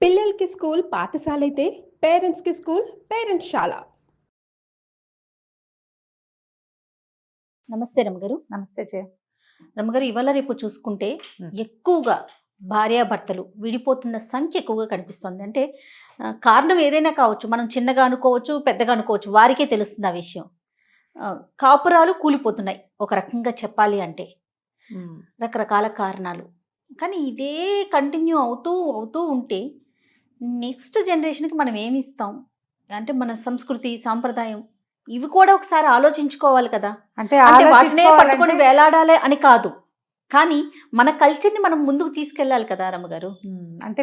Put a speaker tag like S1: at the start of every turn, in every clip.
S1: పిల్లలకి స్కూల్ పాఠశాలైతే పేరెంట్స్కి స్కూల్ పేరెంట్స్శాల.
S2: నమస్తే రమగారు.
S3: నమస్తే చే
S2: రమగారు, ఇవాళ రేపు చూసుకుంటే
S3: మ్.
S2: ఎక్కువగా భార్యాభర్తలు విడిపోతున్న సంఖ్య ఎక్కువగా కనిపిస్తుంది. అంటే కారణం ఏదైనా కావచ్చు, మనం చిన్నగా అనుకోవచ్చు, పెద్దగా అనుకోవచ్చు, వారికే తెలుస్తుంది ఆ విషయం. కాపురాలు కూలిపోతున్నాయి ఒక రకంగా చెప్పాలి అంటే, రకరకాల కారణాలు. కానీ ఇదే కంటిన్యూ అవుతూ అవుతూ ఉంటే నెక్స్ట్ జనరేషన్కి మనం ఏమి ఇస్తాం? అంటే మన సంస్కృతి సాంప్రదాయం ఇవి కూడా ఒకసారి ఆలోచించుకోవాలి కదా.
S3: అంటే
S2: వాటినే పట్టుకొని వేలాడాలి అని కాదు, కానీ మన కల్చర్ని మనం ముందుకు తీసుకెళ్ళాలి కదా రమ్మగారు.
S3: అంటే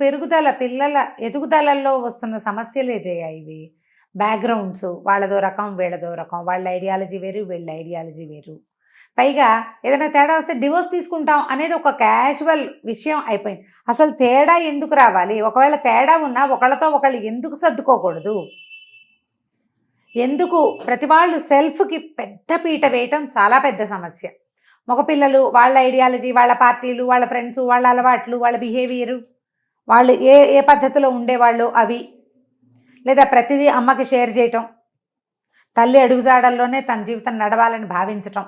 S3: పెరుగుదల పిల్లల ఎదుగుదలలో వస్తున్న సమస్యలే చేయ ఇవి. బ్యాక్గ్రౌండ్స్ వాళ్ళదో రకం వీళ్ళదో రకం, వాళ్ళ ఐడియాలజీ వేరు వీళ్ళ ఐడియాలజీ వేరు. పైగా ఏదైనా తేడా వస్తే డివోర్స్ తీసుకుంటాం అనేది ఒక క్యాజువల్ విషయం అయిపోయింది. అసలు తేడా ఎందుకు రావాలి? ఒకవేళ తేడా ఉన్నా ఒకళ్ళతో ఒకళ్ళు ఎందుకు సర్దుకోకూడదు? ఎందుకు ప్రతి వాళ్ళు సెల్ఫ్కి పెద్ద పీట వేయటం చాలా పెద్ద సమస్య. మగపిల్లలు వాళ్ళ ఐడియాలజీ, వాళ్ళ పార్టీలు, వాళ్ళ ఫ్రెండ్స్, వాళ్ళ అలవాట్లు, వాళ్ళ బిహేవియరు, వాళ్ళు ఏ ఏ పద్ధతిలో ఉండేవాళ్ళు అవి, లేదా ప్రతిదీ అమ్మకి షేర్ చేయటం, తల్లి అడుగుజాడల్లోనే తన జీవితం నడవాలని భావించటం,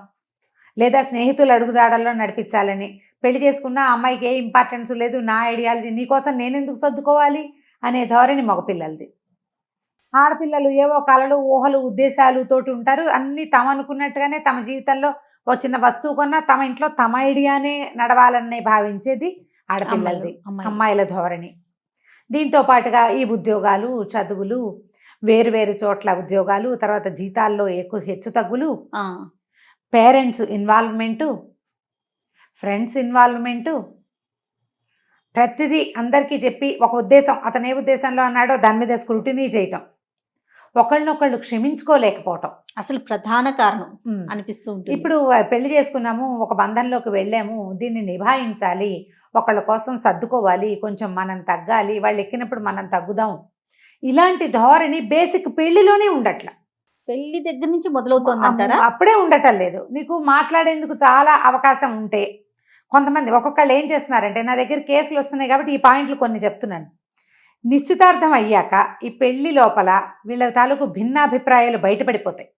S3: లేదా స్నేహితులు అడుగుజాడల్లో నడిపించాలని. పెళ్లి చేసుకున్న అమ్మాయికి ఏ ఇంపార్టెన్స్ లేదు, నా ఐడియాలజీ నీకోసం నేనెందుకు సర్దుకోవాలి అనే ధోరణి మగపిల్లలది. ఆడపిల్లలు ఏవో కలలు ఊహలు ఉద్దేశాలు తోటి ఉంటారు. అన్నీ తమ అనుకున్నట్టుగానే తమ జీవితంలో వచ్చిన వస్తువు కొన్నా తమ ఇంట్లో తమ ఐడియానే నడవాలనే భావించేది ఆడపిల్లలది, అమ్మాయిల ధోరణి. దీంతో పాటుగా ఈ ఉద్యోగాలు, చదువులు, వేరు చోట్ల ఉద్యోగాలు, తర్వాత జీతాల్లో ఎక్కువ హెచ్చు తగ్గులు, పేరెంట్స్ ఇన్వాల్వ్మెంటు, ఫ్రెండ్స్ ఇన్వాల్వ్మెంటు, ప్రతిదీ అందరికీ చెప్పి ఒక ఉద్దేశం, అతను ఏ ఉద్దేశంలో అన్నాడో దాని మీద స్క్రూటినీ చేయటం, ఒకళ్ళనొకళ్ళు క్షమించుకోలేకపోవటం
S2: అసలు ప్రధాన కారణం అనిపిస్తూ ఉంటుంది.
S3: ఇప్పుడు పెళ్లి చేసుకున్నాము, ఒక బంధంలోకి వెళ్ళాము, దీన్ని నిభాయించాలి, ఒకళ్ళ కోసం సర్దుకోవాలి, కొంచెం మనం తగ్గాలి, వాళ్ళు ఎక్కినప్పుడు మనం తగ్గుదాం, ఇలాంటి ధోరణి బేసిక్ పెళ్లిలోనే ఉండట్ల.
S2: పెళ్లి దగ్గర నుంచి మొదలవుతుంది అంటారా?
S3: అప్పుడే ఉండటం లేదు. నీకు మాట్లాడేందుకు చాలా అవకాశం ఉంటే కొంతమంది ఒక్కొక్కళ్ళు ఏం చేస్తున్నారంటే, నా దగ్గర కేసులు వస్తున్నాయి కాబట్టి ఈ పాయింట్లు కొన్ని చెప్తున్నాను. నిశ్చితార్థం అయ్యాక ఈ పెళ్లి లోపల వీళ్ళ తాలూకు భిన్నాభిప్రాయాలు బయటపడిపోతాయి.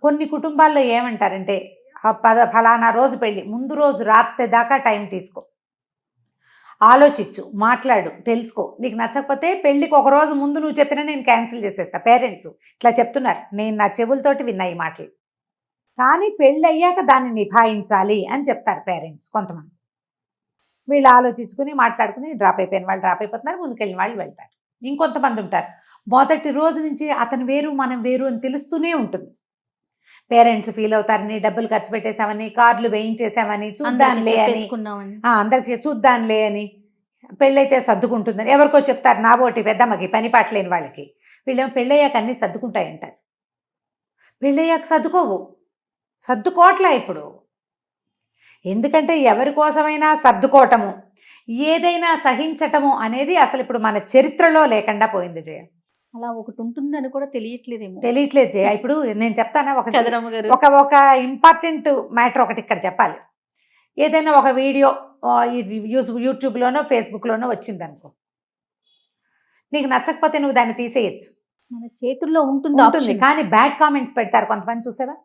S3: కొన్ని కుటుంబాల్లో ఏమంటారంటే, ఫలానా రోజు పెళ్ళి, ముందు రోజు రాత్రి దాకా టైం తీసుకో, ఆలోచించు, మాట్లాడు, తెలుసుకో, నీకు నచ్చకపోతే పెళ్ళికి ఒక రోజు ముందు నువ్వు చెప్పినా నేను క్యాన్సిల్ చేసేస్తా. పేరెంట్స్ ఇట్లా చెప్తున్నారు, నేను నా చెవులతోటి విన్నా ఈ మాటలు. కానీ పెళ్ళి అయ్యాక దాన్ని నిభాయించాలి అని చెప్తారు పేరెంట్స్. కొంతమంది వీళ్ళు ఆలోచించుకుని మాట్లాడుకుని డ్రాప్ అయిపోయిన వాళ్ళు డ్రాప్ అయిపోతున్నారు, ముందుకెళ్ళిన వాళ్ళు వెళ్తారు. ఇంకొంతమంది ఉంటారు, మొదటి రోజు నుంచి అతను వేరు మనం వేరు అని తెలుస్తూనే ఉంటుంది. పేరెంట్స్ ఫీల్ అవుతారని, డబ్బులు ఖర్చు పెట్టేశామని, కార్లు వేయించేసామని, చూద్దాంలే అని, అందరికి చూద్దాంలే అని, పెళ్ళైతే సర్దుకుంటుందని ఎవరికో చెప్తారు. నాబోటి పెద్దమ్మకి పని పాటలేని వాళ్ళకి, వీళ్ళేమో పెళ్ళయ్యాక అన్నీ సర్దుకుంటాయంటారు. పెళ్ళయ్యాక సర్దుకోవట్లే ఇప్పుడు. ఎందుకంటే ఎవరి కోసమైనా సర్దుకోవటము, ఏదైనా సహించటము అనేది అసలు ఇప్పుడు మన చరిత్రలో లేకుండా పోయింది జయ.
S2: అలా ఒకటి ఉంటుందని కూడా తెలియట్లేదు
S3: జయ. ఇప్పుడు నేను చెప్తానా ఒక ఇంపార్టెంట్ మ్యాటర్ ఒకటి ఇక్కడ చెప్పాలి. ఏదైనా ఒక వీడియో యూట్యూబ్లోనో ఫేస్బుక్లోనో వచ్చిందనుకో, నీకు నచ్చకపోతే నువ్వు దాన్ని తీసేయచ్చు,
S2: మన చేతుల్లో ఉంటుంది.
S3: కానీ బ్యాడ్ కామెంట్స్ పెడతారు కొంతమంది, చూసావా?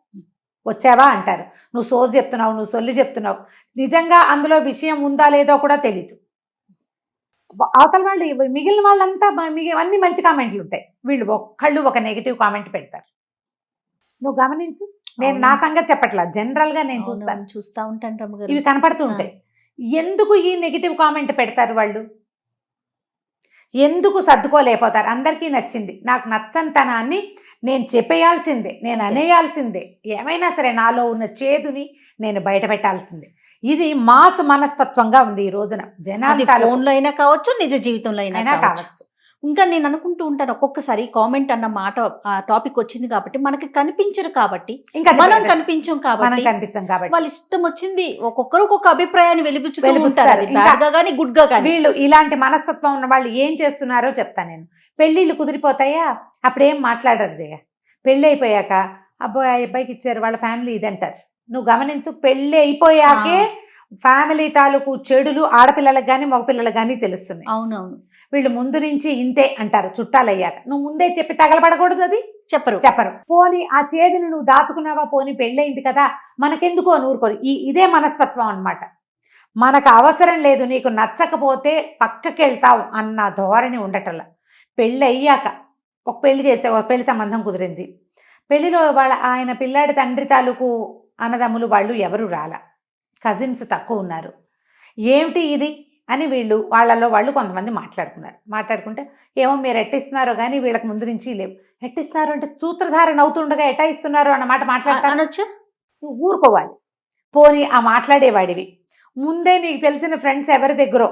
S3: వచ్చావా అంటారు, నువ్వు సోది చెప్తున్నావు, నువ్వు సొల్లు చెప్తున్నావు. నిజంగా అందులో విషయం ఉందా లేదో కూడా తెలీదు. అవతల వాళ్ళు, మిగిలిన వాళ్ళంతా అన్ని మంచి కామెంట్లు ఉంటాయి, వీళ్ళు ఒక్కళ్ళు ఒక నెగిటివ్ కామెంట్ పెడతారు. నువ్వు గమనించు. నేను నా సంగతి చెప్పట్లా, జనరల్గా నేను
S2: చూస్తూ ఉంటాను,
S3: ఇవి కనపడుతూ ఉంటాయి. ఎందుకు ఈ నెగిటివ్ కామెంట్ పెడతారు వాళ్ళు? ఎందుకు సర్దుకోలేకపోతారు? అందరికీ నచ్చింది, నాకు నచ్చంతనాన్ని నేను చెప్పేయాల్సిందే, నేను అనేయాల్సిందే, ఏమైనా సరే నాలో ఉన్న చేదుని నేను బయట పెట్టాల్సిందే. ఇది మాస్ మనస్తత్వంగా ఉంది ఈ రోజున. జనాలు
S2: ఫోన్లో అయినా కావచ్చు, నిజ జీవితంలో అయినా కావచ్చు. ఇంకా నేను అనుకుంటూ ఉంటాను, ఒక్కొక్కసారి కామెంట్ అన్న మాట ఆ టాపిక్ వచ్చింది కాబట్టి మనకి కనిపించరు, కాబట్టి ఇంకా మనం కనిపించం కాబట్టి వాళ్ళ ఇష్టం వచ్చింది ఒక్కొక్కరు ఒక్కొక్క అభిప్రాయాన్ని వెలిబుచ్చుతారు, కానీ గుడ్ గా.
S3: వీళ్ళు ఇలాంటి మనస్తత్వం ఉన్న వాళ్ళు ఏం చేస్తున్నారో చెప్తాను నేను. పెళ్ళిళ్ళు కుదిరిపోతాయా, అప్పుడేం మాట్లాడరు జయ. పెళ్ళి అయిపోయాక అబ్బాయికి ఇచ్చారు, వాళ్ళ ఫ్యామిలీ ఇది అంటారు. నువ్వు గమనించు, పెళ్ళి అయిపోయాకే ఫ్యామిలీ తాలూకు చెడులు ఆడపిల్లలకు కానీ మగపిల్లలకు కానీ తెలుస్తున్నాయి.
S2: అవునవును.
S3: వీళ్ళు ముందు నుంచి ఇంతే అంటారు చుట్టాలయ్యాక. నువ్వు ముందే చెప్పి తగలబడకూడదు, అది
S2: చెప్పరు.
S3: పోని ఆ చేదుని నువ్వు దాచుకున్నావా, పోని పెళ్ళయింది కదా మనకెందుకో నూరుకోరు. ఇదే మనస్తత్వం అన్నమాట. మనకు అవసరం లేదు, నీకు నచ్చకపోతే పక్కకెళ్తావు అన్న ధోరణి ఉండటల్లా. పెళ్ళి అయ్యాక ఒక పెళ్లి సంబంధం కుదిరింది. పెళ్లిలో ఆయన పిల్లాడి తండ్రి తాలూకు అన్నదమ్ములు వాళ్ళు ఎవరు రాలా, కజిన్స్ తక్కువ ఉన్నారు. ఏమిటి ఇది అని వాళ్ళలో వాళ్ళు కొంతమంది మాట్లాడుకుంటే ఏమో మీరు ఎట్టిస్తున్నారో కానీ వీళ్ళకి ముందు నుంచి లేవు. ఎట్టిస్తున్నారు అంటే సూత్రధారణ అవుతుండగా ఎట్టా ఇస్తున్నారు అన్నమాట మాట్లాడతానొచ్చు. నువ్వు ఊరుకోవాలి. పోనీ ఆ మాట్లాడేవాడివి ముందే నీకు తెలిసిన ఫ్రెండ్స్ ఎవరి దగ్గరో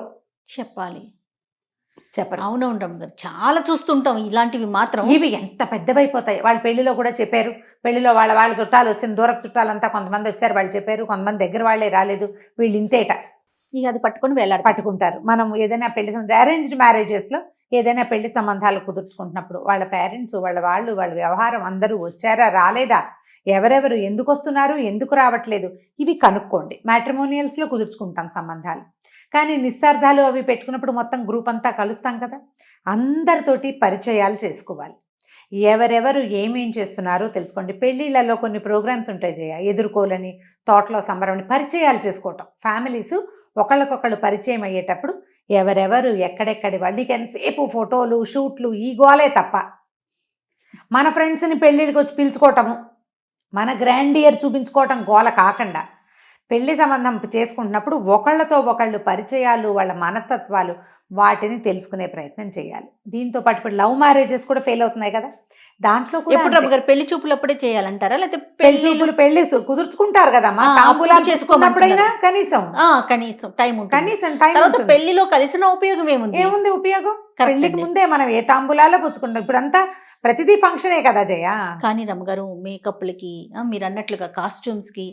S2: చెప్పాలి.
S3: చెప్పరు.
S2: అవునవును రమ్మ గారు, చాలా చూస్తుంటాం ఇలాంటివి మాత్రం.
S3: ఇవి ఎంత పెద్దవైపోతాయి. వాళ్ళ పెళ్లిలో కూడా చెప్పారు. పెళ్లిలో వాళ్ళ చుట్టాలు వచ్చిన దూరపు చుట్టాలంతా కొంతమంది వచ్చారు, వాళ్ళు చెప్పారు. కొంతమంది దగ్గర వాళ్ళే రాలేదు, వీళ్ళు ఇంతేట.
S2: ఇక అది పట్టుకొని పట్టుకుంటారు.
S3: మనం ఏదైనా పెళ్లి అరేంజ్డ్ మ్యారేజెస్లో ఏదైనా పెళ్లి సంబంధాలు కుదుర్చుకుంటున్నప్పుడు వాళ్ళ పేరెంట్స్ వాళ్ళ వ్యవహారం అందరూ వచ్చారా రాలేదా, ఎవరెవరు ఎందుకు వస్తున్నారు ఎందుకు రావట్లేదు, ఇవి కనుక్కోండి. మ్యాట్రిమోనియల్స్లో కుదుర్చుకుంటాం సంబంధాలు. కానీ నిశ్చార్థాలు అవి పెట్టుకున్నప్పుడు మొత్తం గ్రూప్ అంతా కలుస్తాం కదా, అందరితోటి పరిచయాలు చేసుకోవాలి. ఎవరెవరు ఏమేం చేస్తున్నారో తెలుసుకోండి. పెళ్ళిళ్ళలో కొన్ని ప్రోగ్రామ్స్ ఉంటాయి ఎదుర్కోలని, తోటలో సంబరమని, పరిచయాలు చేసుకోవటం. ఫ్యామిలీస్ ఒకళ్ళకొకళ్ళు పరిచయం అయ్యేటప్పుడు ఎవరెవరు ఎక్కడెక్కడి వాళ్ళకి ఎంతసేపు ఫోటోలు షూట్లు ఈ గోలే తప్ప మన ఫ్రెండ్స్ని పెళ్ళిళ్ళకి వచ్చి పిలుచుకోవటము, మన గ్రాండియర్ చూపించుకోవటం గోల కాకుండా పెళ్లి సంబంధం చేసుకుంటున్నప్పుడు ఒకళ్ళతో ఒకళ్ళు పరిచయాలు, వాళ్ళ మనస్తత్వాలు, వాటిని తెలుసుకునే ప్రయత్నం చేయాలి. దీంతో పాటు ఇప్పుడు లవ్ మ్యారేజెస్ కూడా ఫెయిల్ అవుతున్నాయి కదా, దాంట్లో
S2: ఎప్పుడు రమ్మ గారు పెళ్లి చూపులు అప్పుడే చేయాలంటారా, లేకపోతే
S3: పెళ్లి కుదుర్చుకుంటారు కదమ్మా, తాంబూలాలు చేసుకున్నప్పుడైనా కనీసం టైం.
S2: పెళ్లిలో కలిసిన ఉపయోగం ఏముంది
S3: ఉపయోగం? పెళ్లికి ముందే మనం ఏ తాంబూలాలో పుచ్చుకుంటాం. ఇప్పుడంతా ప్రతిదీ ఫంక్షనే కదా జయ.
S2: కానీ రమ్మగారు మేకప్లకి, మీరు అన్నట్లుగా కాస్ట్యూమ్స్ కి,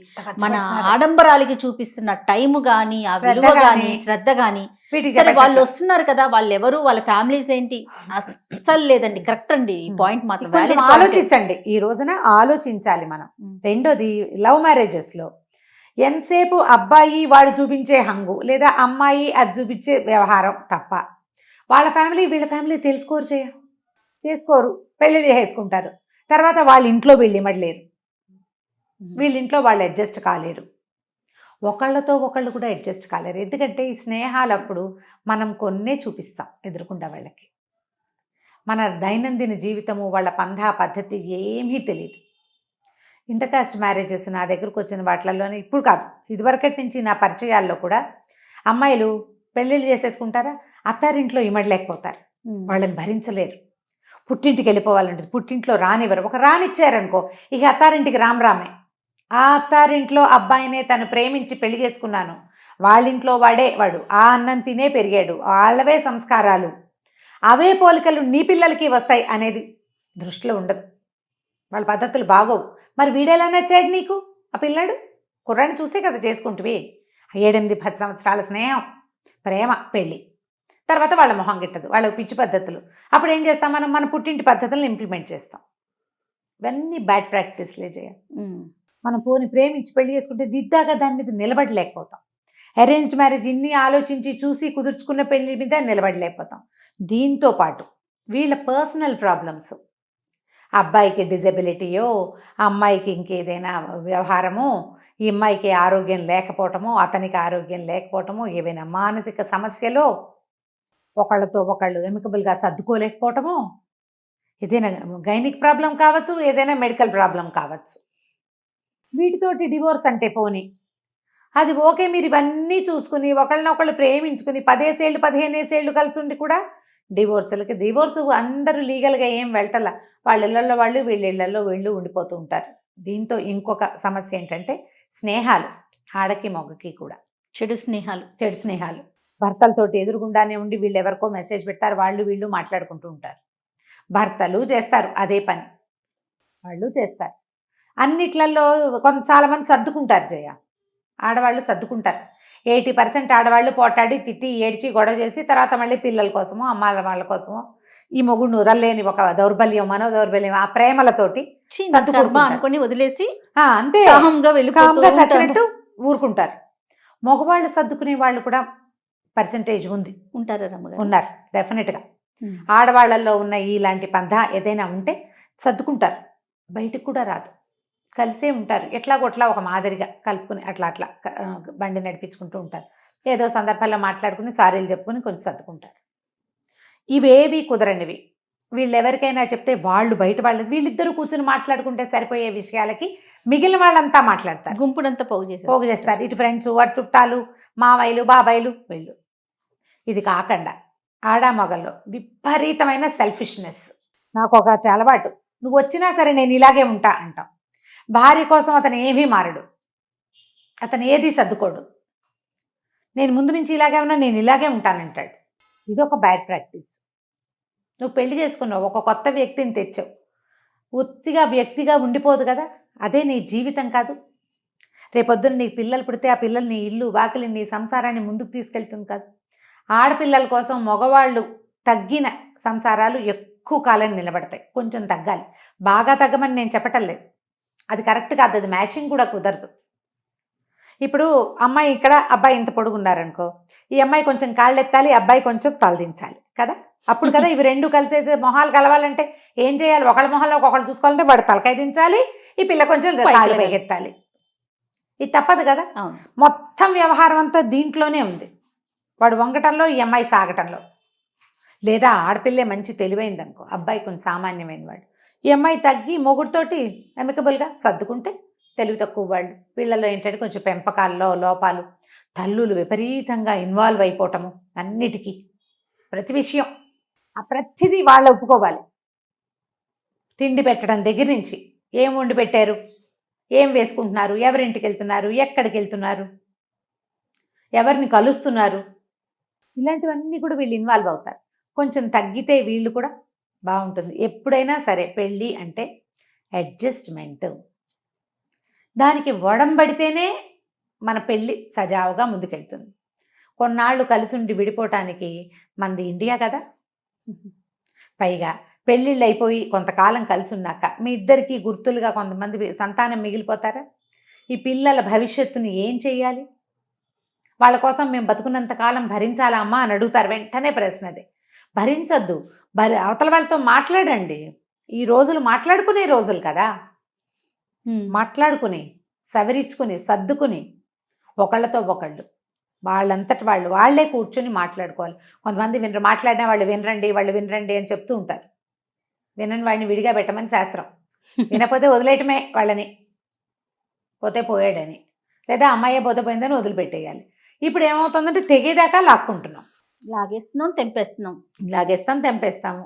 S2: మన ఆడంబరాలకి చూపిస్తున్న టైం గానీ, ఆ విలువ గానీ, శ్రద్ధ గానీ, సరే వాళ్ళు వస్తున్నారు కదా, వాళ్ళు ఎవరు, వాళ్ళ ఫ్యామిలీస్ ఏంటి, అస్సలు లేదండి. కరెక్ట్ అండి, ఈ పాయింట్ మాత్రం
S3: ఆలోచించండి. ఈ రోజున ఆలోచించాలి మనం. రెండోది, లవ్ మ్యారేజెస్ లో ఎంతసేపు అబ్బాయి వాడు చూపించే హంగు, లేదా అమ్మాయి అది చూపించే వ్యవహారం తప్ప వాళ్ళ ఫ్యామిలీ వీళ్ళ ఫ్యామిలీ చేసుకోరు. పెళ్లి చేసుకుంటారు. తర్వాత వాళ్ళ ఇంట్లో వీళ్ళు ఇమడలేరు, వీళ్ళ ఇంట్లో వాళ్ళు అడ్జస్ట్ కాలేరు, ఒకళ్ళతో ఒకళ్ళు కూడా అడ్జస్ట్ కాలేరు. ఎందుకంటే ఈ స్నేహాలప్పుడు మనం కొన్నే చూపిస్తాం ఎదురుకుండా వాళ్ళకి. మన దైనందిన జీవితము, వాళ్ళ పంధా పద్ధతి ఏమీ తెలియదు. ఇంటర్కాస్ట్ మ్యారేజెస్ నా దగ్గరకు వచ్చిన వాటిల్లోనే, ఇప్పుడు కాదు ఇదివరకటి నుంచి నా పరిచయాల్లో కూడా అమ్మాయిలు పెళ్ళిళ్ళు చేసేసుకుంటారా, అత్తారింట్లో ఇమడలేకపోతారు, వాళ్ళని భరించలేరు, పుట్టింటికి వెళ్ళిపోవాలంటే పుట్టింట్లో రానివ్వరు. ఒక రానిచ్చారనుకో ఇక అత్తారింటికి రామే. ఆ అత్తారింట్లో అబ్బాయినే తను ప్రేమించి పెళ్లి చేసుకున్నాను, వాళ్ళింట్లో వాడు ఆ అన్నం తినే పెరిగాడు, వాళ్ళవే సంస్కారాలు, అవే పోలికలు నీ పిల్లలకి వస్తాయి అనేది దృష్టిలో ఉండదు. వాళ్ళ పద్ధతులు బాగోవు. మరి వీడెలా నచ్చాడు నీకు? ఆ పిల్లాడు కుర్రాన్ని చూసే కదా చేసుకుంటువి. 7-10 సంవత్సరాల స్నేహం, ప్రేమ, పెళ్ళి, తర్వాత వాళ్ళ మొహం గిట్టదు, వాళ్ళ పిచ్చి పద్ధతులు. అప్పుడు ఏం చేస్తాం మనం? మన పుట్టింటి పద్ధతులను ఇంప్లిమెంట్ చేస్తాం. ఇవన్నీ బ్యాడ్ ప్రాక్టీస్లే చేయాలి. మనం పోని ప్రేమించి పెళ్లి చేసుకుంటే దిద్దాగా దాని మీద నిలబడలేకపోతాం. అరేంజ్డ్ మ్యారేజ్ ఇన్ని ఆలోచించి చూసి కుదుర్చుకున్న పెళ్లి మీద నిలబడలేకపోతాం. దీంతో పాటు వీళ్ళ పర్సనల్ ప్రాబ్లమ్స్, అబ్బాయికి డిజబిలిటీయో, అమ్మాయికి ఇంకేదైనా వ్యవహారమో, ఈ అమ్మాయికి ఆరోగ్యం లేకపోవటమో, అతనికి ఆరోగ్యం లేకపోవటమో, ఏవైనా మానసిక సమస్యలో, ఒకళ్ళతో ఒకళ్ళు ఎమికబుల్గా సర్దుకోలేకపోవటమో, ఏదైనా గైనిక్ ప్రాబ్లం కావచ్చు, ఏదైనా మెడికల్ ప్రాబ్లం కావచ్చు. వీటితోటి డివోర్స్ అంటే పోనీ అది ఓకే. మీరు ఇవన్నీ చూసుకుని ఒకళ్ళనొకళ్ళు ప్రేమించుకుని 10 ఏళ్ళు 15 ఏళ్ళు కలిసి ఉండి కూడా డివోర్స్ అందరూ లీగల్గా ఏం వెళ్ళటలా, వాళ్ళ ఇళ్లలో వాళ్ళు, వీళ్ళ ఇళ్లలో వీళ్ళు ఉండిపోతూ ఉంటారు. దీంతో ఇంకొక సమస్య ఏంటంటే స్నేహాలు, ఆడకి మొగ్గకి కూడా
S2: చెడు స్నేహాలు.
S3: భర్తలతోటి ఎదురుగుండానే ఉండి వీళ్ళు ఎవరికో మెసేజ్ పెడతారు, వాళ్ళు వీళ్ళు మాట్లాడుకుంటూ ఉంటారు. భర్తలు చేస్తారు అదే పని, వాళ్ళు చేస్తారు. అన్నిట్లలో చాలామంది సర్దుకుంటారు జయ, ఆడవాళ్ళు సర్దుకుంటారు. 80% ఆడవాళ్ళు పోటాడి తిట్టి ఏడ్చి గొడవ చేసి తర్వాత మళ్ళీ పిల్లల కోసమో వాళ్ళ కోసమో ఈ మొగుడిని వదలలేని ఒక మనోదౌర్బల్యం ఆ ప్రేమలతోటి
S2: అనుకుని వదిలేసి
S3: అంతే కామ్గా చచ్చినట్టు ఊరుకుంటారు. మగవాళ్ళు సర్దుకునే వాళ్ళు కూడా పర్సంటేజ్ ఉంది,
S2: ఉంటారా రమ్మగారు?
S3: ఉన్నారు డెఫినెట్గా. ఆడవాళ్ళల్లో ఉన్న ఇలాంటి పంథ ఏదైనా ఉంటే సర్దుకుంటారు, బయటకు కూడా రాదు, కలిసే ఉంటారు. ఎట్లాగొట్లా ఒక మాదిరిగా కలుపుకుని అట్లా అట్లా బండి నడిపించుకుంటూ ఉంటారు. ఏదో సందర్భాల్లో మాట్లాడుకుని సారీలు చెప్పుకుని కొంచెం సర్దుకుంటారు. ఇవేవి కుదరనివి. వీళ్ళు ఎవరికైనా చెప్తే వాళ్ళు బయట వాళ్ళు వీళ్ళిద్దరూ కూర్చుని మాట్లాడుకుంటే సరిపోయే విషయాలకి మిగిలిన వాళ్ళంతా మాట్లాడతారు,
S2: గుంపునంతా
S3: పోగు చేస్తారు. ఇటు ఫ్రెండ్స్, వాటి చుట్టాలు, మావయ్యలు, బాబాయిలు, వీళ్ళు. ఇది కాకుండా ఆడామగల్లో విపరీతమైన సెల్ఫిష్నెస్. నాకు ఒక అలవాటు, నువ్వు వచ్చినా సరే నేను ఇలాగే ఉంటా అంటాం. భార్య కోసం అతను ఏమీ మారడు, అతను ఏది సర్దుకోడు. నేను ముందు నుంచి ఇలాగే ఉన్నా, నేను ఇలాగే ఉంటానంటాడు. ఇది ఒక బ్యాడ్ ప్రాక్టీస్. నువ్వు పెళ్లి చేసుకున్నావు, ఒక కొత్త వ్యక్తిని తెచ్చావు, ఉత్తిగా వ్యక్తిగా ఉండిపోదు కదా, అదే నీ జీవితం కాదు. రేపొద్దున నీకు పిల్లలు పుడితే ఆ పిల్లలు నీ ఇల్లు వాకిలి నీ సంసారాన్ని ముందుకు తీసుకెళ్తుంది కాదు. ఆడపిల్లల కోసం మగవాళ్ళు తగ్గిన సంసారాలు ఎక్కువ కాలం నిలబడతాయి. కొంచెం తగ్గాలి, బాగా తగ్గమని నేను చెప్పటం లేదు, అది కరెక్ట్ కాదు, అది మ్యాచింగ్ కూడా కుదరదు. ఇప్పుడు అమ్మాయి ఇక్కడ, అబ్బాయి ఇంత పొడుగున్నారనుకో, ఈ అమ్మాయి కొంచెం కాళ్ళు ఎత్తాలి, అబ్బాయి కొంచెం తలదించాలి కదా, అప్పుడు కదా ఇవి రెండు కలిసి మొహాలు కలవాలంటే ఏం చేయాలి? ఒకళ్ళ మొహాల్లో ఒకళ్ళు చూసుకోవాలంటే వాడు తలకాయ దించాలి, ఈ పిల్ల కొంచెం కాళ్ళు పైకెత్తాలి. ఇది తప్పదు కదా. మొత్తం వ్యవహారం అంతా దీంట్లోనే ఉంది, వాడు వంగటంలో, ఈ అమ్మాయి సాగటంలో. లేదా ఆడపిల్లే మంచి తెలివైందనుకో, అబ్బాయి కొంచెం సామాన్యమైన వాడు, ఈ అమ్మాయి తగ్గి మొగుడితోటి అమికబుల్గా సర్దుకుంటే తెలివి తక్కువ వాళ్ళు. వీళ్ళలో ఏంటంటే కొంచెం పెంపకాల్లో లోపాలు, తల్లులు విపరీతంగా ఇన్వాల్వ్ అయిపోవటము అన్నిటికీ, ప్రతి విషయం ఆ ప్రతిదీ వాళ్ళు ఒప్పుకోవాలి. తిండి పెట్టడం దగ్గర నుంచి, ఏం వండి పెట్టారు, ఏం వేసుకుంటున్నారు, ఎవరింటికి వెళ్తున్నారు, ఎక్కడికి వెళ్తున్నారు, ఎవరిని కలుస్తున్నారు, ఇలాంటివన్నీ కూడా వీళ్ళు ఇన్వాల్వ్ అవుతారు. కొంచెం తగ్గితే వీళ్ళు కూడా బాగుంటుంది. ఎప్పుడైనా సరే పెళ్ళి అంటే అడ్జస్ట్మెంట్, దానికి వడంబడితేనే మన పెళ్ళి సజావుగా ముందుకెళ్తుంది. కొన్నాళ్ళు కలిసి ఉండి విడిపోవటానికి మనది ఇండియా కదా. పైగా పెళ్ళిళ్ళు అయిపోయి కొంతకాలం కలిసి ఉన్నాక మీ ఇద్దరికీ గుర్తులుగా కొంతమంది సంతానం మిగిలిపోతారా? ఈ పిల్లల భవిష్యత్తుని ఏం చెయ్యాలి? వాళ్ళ కోసం మేము బతుకున్నంతకాలం భరించాలా అమ్మా అని అడుగుతారు. వెంటనే ప్రశ్న అదే, భరించొద్దు, అవతల వాళ్ళతో మాట్లాడండి. ఈ రోజులు మాట్లాడుకునే రోజులు కదా, మాట్లాడుకుని సవరించుకుని సర్దుకుని ఒకళ్ళతో ఒకళ్ళు వాళ్ళంతటి వాళ్ళే కూర్చొని మాట్లాడుకోవాలి. కొంతమంది మాట్లాడిన వాళ్ళు వినరండి అని చెప్తూ ఉంటారు. వినని వాడిని విడిగా పెట్టమని శాస్త్రం, వినపోతే వదిలేయటమే వాళ్ళని, పోతే పోయాడని, లేదా అమ్మాయే పోతే పోయిందని వదిలిపెట్టేయాలి. ఇప్పుడు ఏమవుతుందంటే తెగేదాకా లాక్కుంటున్నాం,
S2: లాగేస్తున్నాం,
S3: తెంపేస్తాము.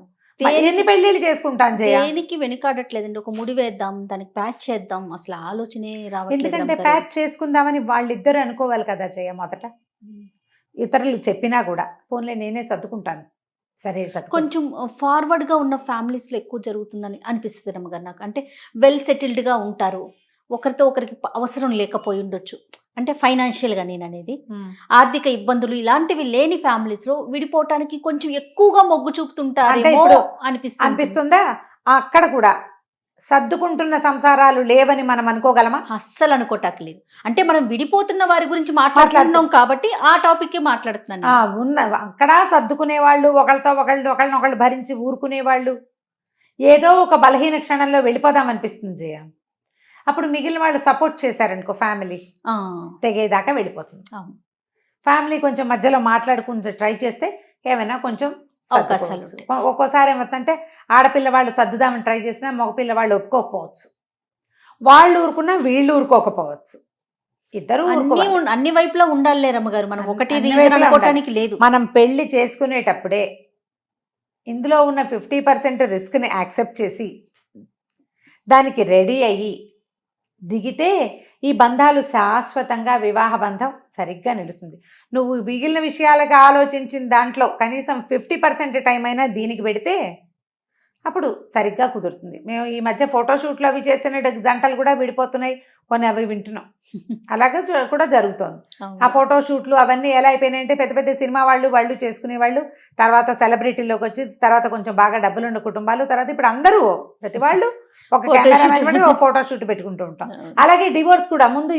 S3: ఎన్ని పెళ్ళిళ్ళు చేసుకుంటాం
S2: దేనికి వెనుకాడట్లేదండి. ఒక ముడి వేద్దాం, దానికి ప్యాచ్ చేద్దాం, అసలు ఆలోచనే రావట్లేదు.
S3: ఎందుకంటే ప్యాచ్ చేసుకుందామని వాళ్ళిద్దరు అనుకోవాలి కదా జయ. మొదట ఇతరులు చెప్పినా కూడా పోన్లే నేనే సర్దుకుంటాను, సరే
S2: కొంచెం ఫార్వర్డ్గా ఉన్న ఫ్యామిలీస్లో ఎక్కువ జరుగుతుందని అనిపిస్తుంది రమ్మగారు నాకు. అంటే వెల్ సెటిల్డ్గా ఉంటారు, ఒకరితో ఒకరికి అవసరం లేకపోయి ఉండొచ్చు. అంటే ఫైనాన్షియల్గా నేను అనేది, ఆర్థిక ఇబ్బందులు ఇలాంటివి లేని ఫ్యామిలీస్లో విడిపోవటానికి కొంచెం ఎక్కువగా మొగ్గు చూపుతుంటారు
S3: అనిపిస్తుందా? అక్కడ కూడా సర్దుకుంటున్న సంసారాలు లేవని మనం అనుకోగలమా?
S2: అస్సలు అనుకోటాకలేదు. అంటే మనం విడిపోతున్న వారి గురించి మాట్లాడుతున్నాం కాబట్టి ఆ టాపిక్ మాట్లాడుతున్నాను.
S3: అక్కడ సర్దుకునే వాళ్ళు, ఒకళ్ళనొకళ్ళు భరించి ఊరుకునే వాళ్ళు, ఏదో ఒక బలహీన క్షణంలో వెళ్ళిపోదాం అనిపిస్తుంది జయ. అప్పుడు మిగిలిన వాళ్ళు సపోర్ట్ చేశారనుకో, ఫ్యామిలీ తెగేదాకా వెళ్ళిపోతుంది. ఫ్యామిలీ కొంచెం మధ్యలో మాట్లాడుకుంటూ ట్రై చేస్తే ఏమైనా కొంచెం అవకాశాలు. ఒక్కోసారి ఏమవుతుందంటే ఆడపిల్ల వాళ్ళు సర్దుదామని ట్రై చేసినా మగపిల్ల వాళ్ళు ఒప్పుకోకపోవచ్చు, వాళ్ళు ఊరుకున్నా వీళ్ళు ఊరుకోకపోవచ్చు, ఇద్దరు
S2: అన్ని వైపులా ఉండాలి రమ్మగారు. మనం ఒకటి రీజన్ అనుకోవటానికి లేదు.
S3: మనం పెళ్లి చేసుకునేటప్పుడే ఇందులో ఉన్న 50% రిస్క్ని యాక్సెప్ట్ చేసి దానికి రెడీ అయ్యి దిగితే ఈ బంధాలు శాశ్వతంగా, వివాహ బంధం సరిగ్గా నిలుస్తుంది. నువ్వు మిగిలిన విషయాలుగా ఆలోచించిన దాంట్లో కనీసం 50% టైం అయినా దీనికి పెడితే అప్పుడు సరిగ్గా కుదురుతుంది. మేము ఈ మధ్య ఫోటోషూట్లు అవి చేసిన జంటలు కూడా విడిపోతున్నాయి, కొన్ని అవి వింటున్నాం. అలాగే కూడా జరుగుతోంది. ఆ ఫోటోషూట్లు అవన్నీ ఎలా అయిపోయినాయంటే పెద్ద పెద్ద సినిమా వాళ్ళు చేసుకునేవాళ్ళు, తర్వాత సెలబ్రిటీలోకి వచ్చి, తర్వాత కొంచెం బాగా డబ్బులున్న కుటుంబాలు, తర్వాత ఇప్పుడు అందరూ ప్రతి వాళ్ళు ఒక కెమెరామెన్ పెట్టి ఒక ఫోటోషూట్ పెట్టుకుంటూ ఉంటాం. అలాగే డివోర్స్ కూడా ముందు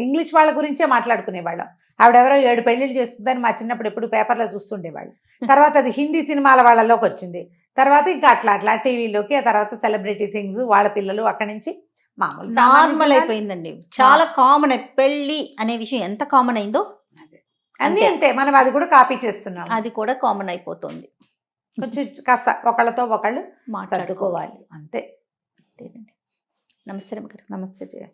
S3: ఇంగ్లీష్ వాళ్ళ గురించే మాట్లాడుకునేవాళ్ళం. ఆవిడెవరో 7 పెళ్లిళ్ళు చేస్తుందని మా చిన్నప్పుడు ఎప్పుడు పేపర్లో చూస్తుండేవాళ్ళు. తర్వాత అది హిందీ సినిమాల వాళ్ళలోకి వచ్చింది. తర్వాత ఇంకా అట్లా టీవీలోకి, ఆ తర్వాత సెలబ్రిటీ థింగ్స్, వాళ్ళ పిల్లలు, అక్కడి నుంచి మామూలు
S2: నార్మల్ అయిపోయిందండి. చాలా కామన్. పెళ్లి అనే విషయం ఎంత కామన్ అయిందో
S3: అన్నీ అంతే. మనం అది కూడా కాపీ చేస్తున్నాం.
S2: అది కూడా కామన్ అయిపోతుంది.
S3: కొంచెం కాస్త ఒకళ్ళతో ఒకళ్ళు
S2: మాట్లాడుకోవాలి
S3: సర్దుకోవాలి అంతే.
S2: అంతేనండి. నమస్తే రమ్య గారు.
S3: నమస్తే జయ.